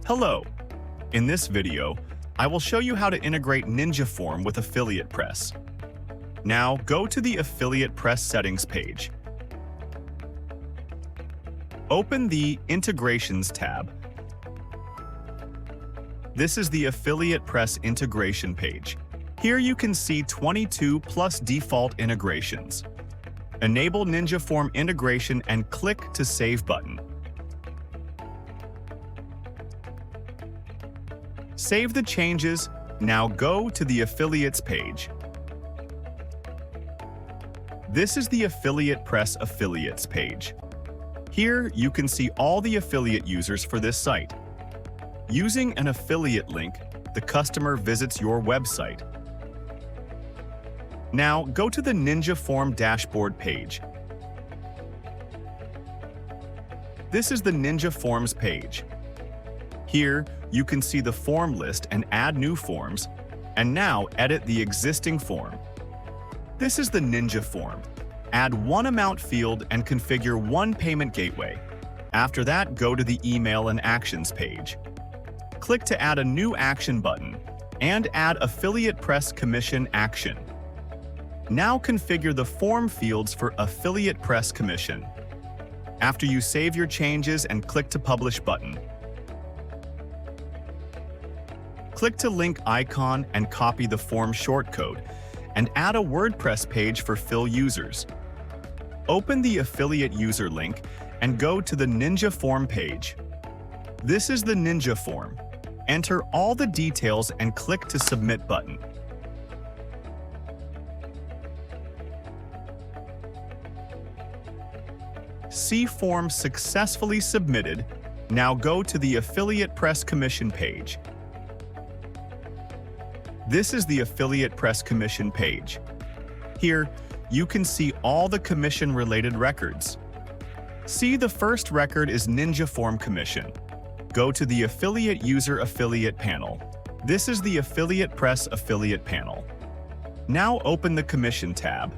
Hello! In this video, I will show you how to integrate NinjaForm with AffiliatePress. Now, go to the AffiliatePress settings page. Open the Integrations tab. This is the AffiliatePress integration page. Here you can see 22 plus default integrations. Enable NinjaForm integration and click to Save button. Save the changes. Now go to the Affiliates page. This is the AffiliatePress Affiliates page. Here you can see all the affiliate users for this site. Using an affiliate link, the customer visits your website. Now go to the NinjaForm dashboard page. This is the NinjaForms page. Here, you can see the form list and add new forms, and now edit the existing form. This is the NinjaForm. Add one amount field and configure one payment gateway. After that, go to the Email and Actions page. Click to add a new action button and add AffiliatePress Commission action. Now configure the form fields for AffiliatePress Commission. After you save your changes and click to Publish button. Click to link icon and copy the form shortcode and add a WordPress page for fill users. Open the affiliate user link and go to the NinjaForm page. This is the NinjaForm. Enter all the details and click to Submit button. See form successfully submitted. Now go to the AffiliatePress Commission page. This is the AffiliatePress Commission page. Here, you can see all the commission-related records. See, the first record is NinjaForm Commission. Go to the Affiliate User Affiliate panel. This is the AffiliatePress Affiliate panel. Now open the Commission tab.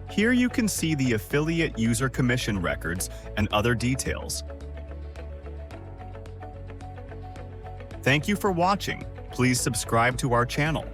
Here you can see the Affiliate User Commission records and other details. Thank you for watching. Please subscribe to our channel.